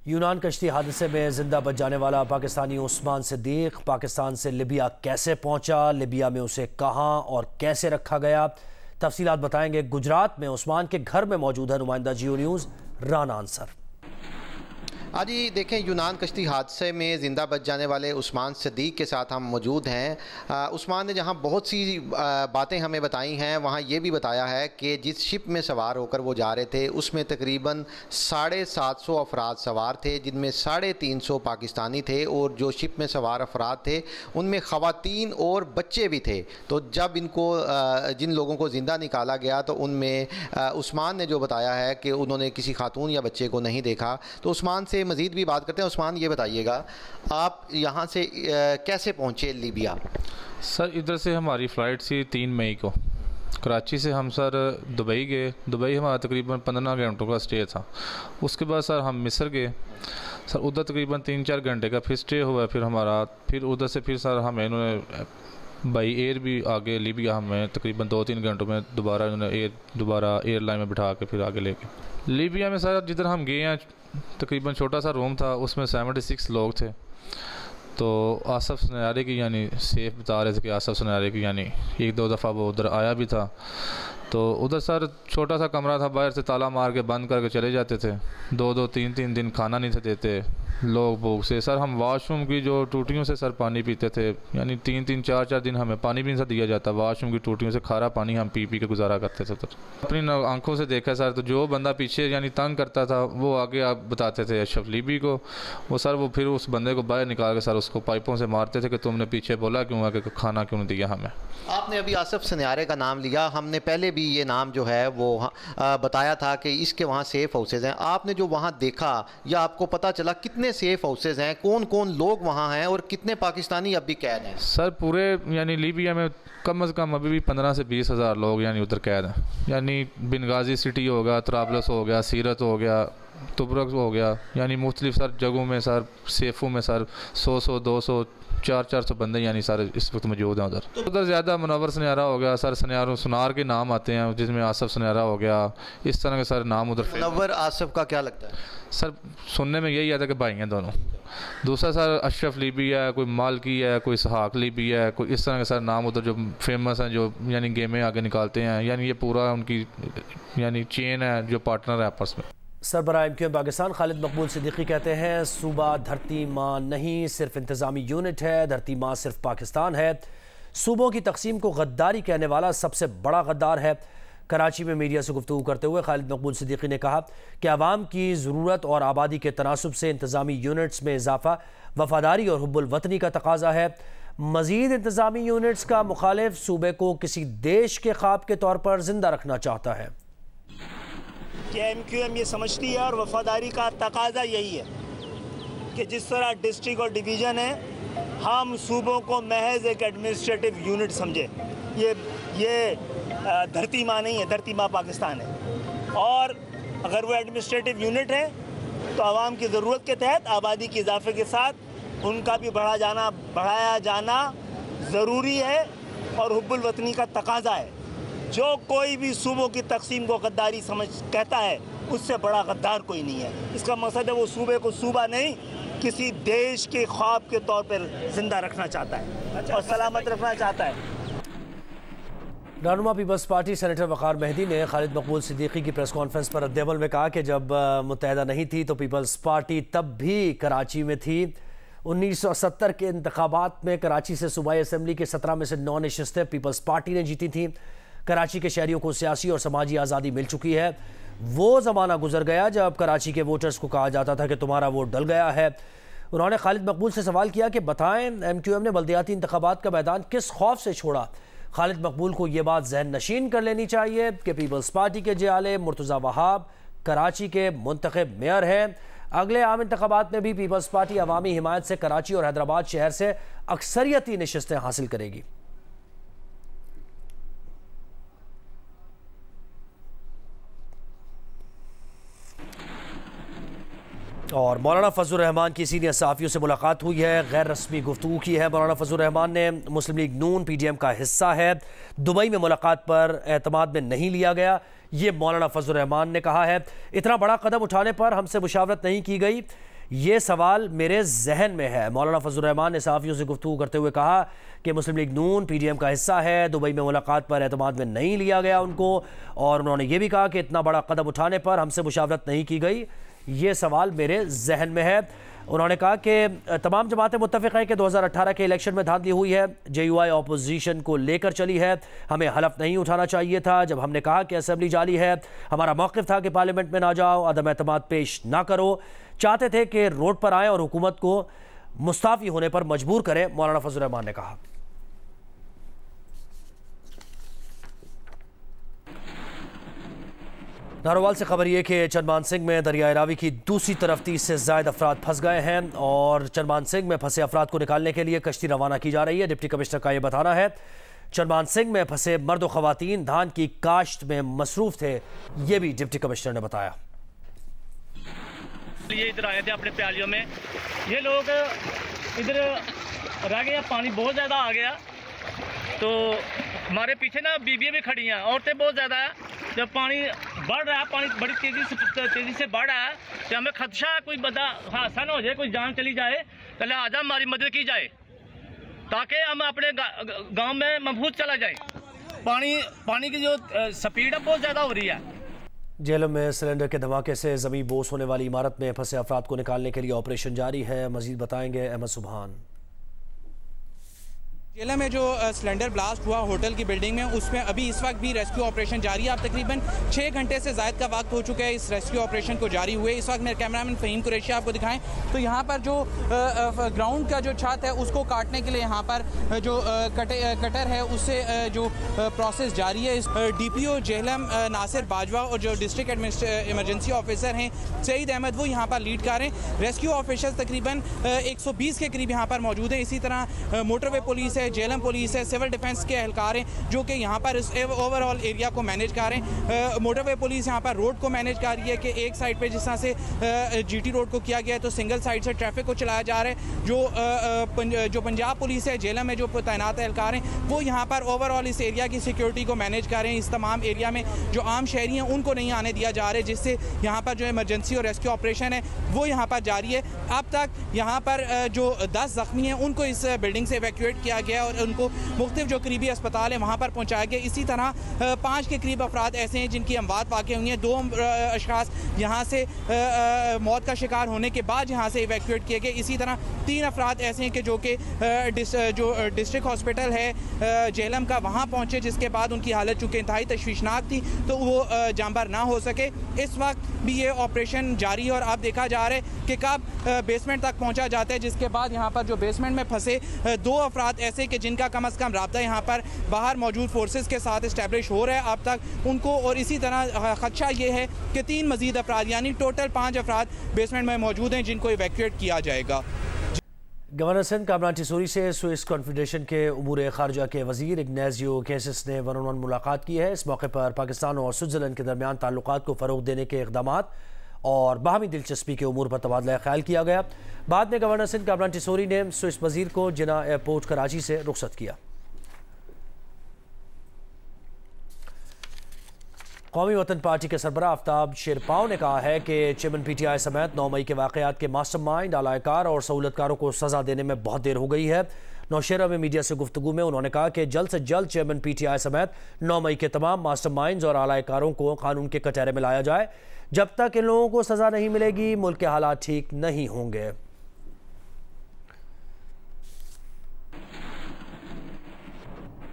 यूनान कश्ती हादसे में जिंदा बच जाने वाला पाकिस्तानी उस्मान सिद्दीक पाकिस्तान से लिबिया कैसे पहुंचा, लिबिया में उसे कहां और कैसे रखा गया, तफसीलात बताएंगे। गुजरात में उस्मान के घर में मौजूद है नुमाइंदा जियो न्यूज़ राना अंसर। आज ही देखें, यूनान कश्ती हादसे में ज़िंदा बच जाने वाले उस्मान सिद्दीक के साथ हम मौजूद हैं। उस्मान ने जहां बहुत सी बातें हमें बताई हैं, वहां ये भी बताया है कि जिस शिप में सवार होकर वो जा रहे थे उसमें तकरीबन 750 अफराद सवार थे, जिनमें 350 पाकिस्तानी थे और जो शिप में सवार अफराद थे उनमें ख़वातीन और बच्चे भी थे। तो जब इनको जिन लोगों को ज़िंदा निकाला गया तो उनमें उस्मान ने जो बताया है कि उन्होंने किसी खातून या बच्चे को नहीं देखा। तो उस्मान से मज़ीद भी बात करते हैं। उस्मान, ये बताइएगा आप यहाँ से कैसे पहुँचे लिबिया? सर, इधर से हमारी फ़्लाइट थी 3 मई को। कराची से हम सर दुबई गए। दुबई हमारा तकरीबन 15 घंटों का स्टे था। उसके बाद सर हम मिस्र गए। सर उधर तकरीबन 3-4 घंटे का फिर स्टे हुआ। फिर उधर से फिर सर हमें इन्होंने बाई एयर भी आगे लिबिया हमें तकरीबन 2-3 घंटों में दोबारा एयरलाइन में बिठा के फिर आगे लेके लिबिया में सर जिधर हम गए हैं तकरीबन छोटा सा रूम था, उसमें 76 लोग थे। तो आसफ सनारे की यानी सेफ बता रहे थे कि आसफ सनारे की यानी 1-2 दफ़ा वो उधर आया भी था। तो उधर सर छोटा सा कमरा था, बाहर से ताला मार के बंद करके चले जाते थे। 2-2 3-3 दिन खाना नहीं थे देते लोग भूख से। सर हम वाशरूम की जो टूटियों से सर पानी पीते थे, यानी 3-3 4-4 दिन हमें पानी भी नहीं दिया जाता। वाशरूम की टूटियों से खारा पानी हम पी के गुजारा करते थे। तो अपनी आंखों से देखा सर, तो जो बंदा पीछे यानी तंग करता था वो आगे आप बताते थे अशरफ लीबी को। वो सर वो फिर उस बंदे को बाहर निकाल के सर उसको पाइपों से मारते थे कि तुमने पीछे बोला क्यों है, कि खाना क्यों नहीं दिया हमें। आपने अभी आसफ सनारे का नाम लिया, हमने पहले भी ये नाम जो है वो बताया था कि इसके वहाँ सेफ़ हाउसेज़ हैं। आपने जो वहाँ देखा या आपको पता चला कितने सेफ़ हाउसेज़ हैं, कौन कौन लोग वहाँ हैं और कितने पाकिस्तानी अब भी कैद हैं? सर पूरे यानी लीबिया में कम अज़ कम अभी भी 15 से 20 हज़ार लोग यानी उधर कैद हैं। यानी बिनगाजी सिटी हो गया, तराबलस हो गया, सीरत हो गया, तुबरक हो गया, यानी मुख्तलिफ सर जगहों में सर सेफ़ों में सर 100 200 400 बंदे यानी सर इस वक्त मौजूद हैं उधर। उधर ज़्यादा मुनव्वर सनारा हो गया सर, सुनार के नाम आते हैं जिसमें आसफ सनारा हो गया, इस तरह के सर नाम उधर। मुनव्वर आसफ का क्या लगता है? सर सुनने में यही आता है कि भाई हैं दोनों। दूसरा सर अशरफ लीबी है, कोई मालकी है, कोई सहाक लीबी है, कोई इस तरह के सर नाम उधर जो फेमस हैं, जो यानी गेमें आगे निकालते हैं। यानी ये पूरा उनकी यानी चेन है जो पार्टनर है आपस में। सरबराह MQM पाकिस्तान खालिद मकबूल सिद्दीकी कहते हैं सूबा धरती माँ नहीं सिर्फ इंतज़ामी यूनिट है, धरती माँ सिर्फ पाकिस्तान है। सूबों की तकसीम को गद्दारी कहने वाला सबसे बड़ा गद्दार है। कराची में मीडिया से गुफ्तगू करते हुए खालिद मकबूल सिद्दीकी ने कहा कि आवाम की ज़रूरत और आबादी के तनासुब से इंतज़ामी यूनिट्स में इजाफा वफादारी और हुब्बुल वतनी का तकाजा है। मज़ीद इंतज़ामी यूनिट्स का मुखालिफ सूबे को किसी देश के ख्वाब के तौर पर जिंदा रखना चाहता है। कि MQM ये समझती है और वफादारी का तकाजा यही है कि जिस तरह डिस्ट्रिक्ट और डिवीज़न है, हम सूबों को महज एक एडमिनिस्ट्रेटिव यूनिट समझे। ये धरती माँ नहीं है, धरती माँ पाकिस्तान है। और अगर वो एडमिनिस्ट्रेटिव यूनिट है तो आवाम की ज़रूरत के तहत आबादी के इजाफे के साथ उनका भी बढ़ाया जाना ज़रूरी है और हुब्बुल वतनी का तकाजा है। जो कोई भी सूबों की तकसीम को गद्दारी कहता है, उससे बड़ा गद्दार कोई नहीं है। इसका मकसद है वो सूबे को सूबा नहीं किसी देश के ख्वाब के तौर पर जिंदा रखना चाहता है और सलामत रखना चाहता है। रहनुमा पीपल्स पार्टी सेनेटर वक़ार मेहदी ने खालिद मकबूल सिद्दीकी की प्रेस कॉन्फ्रेंस पर रद्द-ए-अमल में कहा कि जब मुत्तहदा नहीं थी तो पीपल्स पार्टी तब भी कराची में थी। 1970 के इंतखाबात में कराची से सूबाई असम्बली के 17 में से 9 नशिस्तें पीपल्स पार्टी ने जीती थी। कराची के शहरियों को सियासी और समाजी आज़ादी मिल चुकी है। वो ज़माना गुजर गया जब कराची के वोटर्स को कहा जाता था कि तुम्हारा वोट डल गया है। उन्होंने खालिद मकबूल से सवाल किया कि बताएं MQM ने बल्दियाती इंतखाबात का मैदान किस खौफ से छोड़ा। खालिद मकबूल को ये बात जहन नशीन कर लेनी चाहिए कि पीपल्स पार्टी के जियाले मुर्तज़ा वहाब कराची के मुंतखब मेयर हैं। अगले आम इंतखाबात में भी पीपल्स पार्टी अवामी हिमायत से कराची और हैदराबाद शहर से अक्सरियती नशिस्तें हासिल करेगी। और मौलाना फजल रहमान की सीनियर सहाफ़ियों से मुलाकात हुई है, गैर रस्मी गुफ्तगू की है। मौलाना फजल रहमान ने मुस्लिम लीग नून PDM का हिस्सा है, दुबई में मुलाकात पर एतमाद में नहीं लिया गया, ये मौलाना फजल रहमान ने कहा है। इतना बड़ा कदम उठाने पर हमसे मुशावरत नहीं की गई, ये सवाल मेरे जहन में है। मौलाना फजल रहमान ने सहाफ़ियों से गुफ्तगू करते हुए कहा कि मुस्लिम लीग नून PDM का हिस्सा है। दुबई में मुलाकात पर एतमाद में नहीं लिया गया उनको, और उन्होंने ये भी कहा कि इतना बड़ा कदम उठाने पर हमसे मुशावरत नहीं की गई। ये सवाल मेरे जहन में है। उन्होंने कहा कि तमाम जमातें मुत्तफ़िक़ हैं कि 2018 के इलेक्शन में धांधली हुई है। JUI अपोजिशन को लेकर चली है। हमें हलफ नहीं उठाना चाहिए था। जब हमने कहा कि असेंबली जाली है, हमारा मौक़िफ़ था कि पार्लियामेंट में ना जाओ, अदम एतमाद पेश ना करो। चाहते थे कि रोड पर आएँ और हुकूमत को मुस्ताफ़ी होने पर मजबूर करें, मौलाना फजल रहमान ने कहा। नारोवाल से खबर यह कि चनमान सिंह में दरियाए रावी की दूसरी तरफ 30 से ज़ायद अफराद फंस गए हैं और चनमान सिंह में फंसे अफराद को निकालने के लिए कश्ती रवाना की जा रही है। डिप्टी कमिश्नर का यह बताना है। चनमान सिंह में फंसे मर्द व ख़वातीन धान की काश्त में मसरूफ़ थे, ये भी डिप्टी कमिश्नर ने बताया। ये इधर आए थे अपने प्यालियों में, ये लोग इधर रह गया, पानी बहुत ज़्यादा आ गया, तो हमारे पीछे ना बीबियाँ भी खड़ी हैं, औरतें बहुत ज़्यादा है। जब पानी बढ़ रहा है, पानी बड़ी तेज़ी से बढ़ रहा है, तो हमें खदशा है कोई बंदा हादसा ना हो जाए, कोई जान चली जाए, तो लिहाजा हमारी मदद की जाए ताकि हम अपने गांव में महफूज चला जाए। पानी की जो स्पीड है बहुत ज़्यादा हो रही है। जेलम में सिलेंडर के धमाके से ज़मीन बोस होने वाली इमारत में फंसे अफराद को निकालने के लिए ऑपरेशन जारी है। मजीद बताएंगे अहमद सुबहान। जेलम में जो सिलेंडर ब्लास्ट हुआ होटल की बिल्डिंग में, उसमें अभी इस वक्त भी रेस्क्यू ऑपरेशन जारी है। अब तकरीबन 6 घंटे से ज़ायद का वक्त हो चुका है इस रेस्क्यू ऑपरेशन को जारी हुए। इस वक्त मेरे कैमरामैन फ़हीम कुरैशी आपको दिखाएं तो यहाँ पर जो ग्राउंड का जो छत है उसको काटने के लिए यहाँ पर जो कटर है उससे जो प्रोसेस जारी है। DPO जेहलम नासिर बाजवा और जो डिस्ट्रिक्ट इमरजेंसी ऑफिसर हैं सईद अहमद, वो यहाँ पर लीड कर रहे हैं। रेस्क्यू ऑफिसर तकरीबन 120 के करीब यहाँ पर मौजूद हैं। इसी तरह मोटरवे पुलिस है, जेलम पुलिस है, सिविल डिफेंस के एहलकार हैं जो कि यहाँ पर इस ओवरऑल एरिया को मैनेज कर रहे हैं। मोटरवे पुलिस यहाँ पर रोड को मैनेज कर रही है कि एक साइड पे जिस तरह से GT रोड को किया गया है तो सिंगल साइड से ट्रैफिक को चलाया जा रहा है। जो पंजाब पुलिस है जेलम में जो तैनात एहलकार हैं वो यहाँ पर ओवरऑल इस एरिया की सिक्योरिटी को मैनेज कर रहे हैं। इस तमाम एरिया में जो आम शहरी हैं उनको नहीं आने दिया जा रहा है, जिससे यहाँ पर जो इमरजेंसी और रेस्क्यू ऑपरेशन है वो यहाँ पर जारी है। अब तक यहाँ पर जो 10 ज़ख्मी हैं उनको इस बिल्डिंग से इवैक्यूएट किया गया और उनको मुख्तलिफ जो करीबी अस्पताल है वहाँ पर पहुँचाया गया। इसी तरह 5 के करीब अफराद ऐसे हैं जिनकी अमवात वाक़ हुई हैं। 2 अशखास यहाँ से मौत का शिकार होने के बाद यहाँ से इवैक्यूएट किए गए। इसी तरह 3 अफराद ऐसे हैं कि जो डिस्ट्रिक्ट हॉस्पिटल है जेहलम का वहाँ पहुँचे, जिसके बाद उनकी हालत चूँकि इंतहाई तशवीशनाक थी तो वो जांबार ना हो सके। इस वक्त भी ये ऑपरेशन जारी है और अब देखा जा रहा है कि कब बेसमेंट तक पहुँचा जाता है, जिसके बाद यहाँ पर जो बेसमेंट में फंसे 2 अफराद ऐसे कि जिनका कम अज़ कम रब्ता यहाँ पर बाहर मौजूद फोर्सेस के साथ इस्टेब्लिश हो रहा है अब तक उनको। और इसी तरह खदशा ये है कि 3 मज़ीद अफराद यानी टोटल 5 अफराद बेसमेंट में मौजूद हैं जिनको इवैक्यूएट किया जाएगा। गवर्नर सिंध कामरान टिसोरी से स्विस कॉन्फेडरेशन के उमूर खारजा के वजीर इग्नेजियो कैसिस ने वन-ऑन-वन मुलाकात की है। इस मौके पर पाकिस्तान और स्विट्ज़रलैंड के दरमियान ताल्लुकात को फ़रोग़ देने के इक़दामात और बाहमी दिलचस्पी के उमूर पर तबादला ख्याल किया गया। बाद में गवर्नर सिंध कामरान टिसोरी ने स्विस वजीर को जिना एयरपोर्ट कराची से रुखसत किया। कौमी वतन पार्टी के सरबराह आफ्ताब शेरपाव ने कहा है कि चेयरमैन PTI समेत 9 मई के वाक़यात के मास्टरमाइंड आलाकार और सहूलतकारों को सज़ा देने में बहुत देर हो गई है। नौशेरा में मीडिया से गुफ्तगू में उन्होंने कहा कि जल्द से जल्द चेयरमैन PTI समेत 9 मई के तमाम मास्टरमाइंड्स और आलाकारों को कानून के कटहरे में लाया जाए। जब तक इन लोगों को सज़ा नहीं मिलेगी मुल्क के हालात ठीक नहीं होंगे।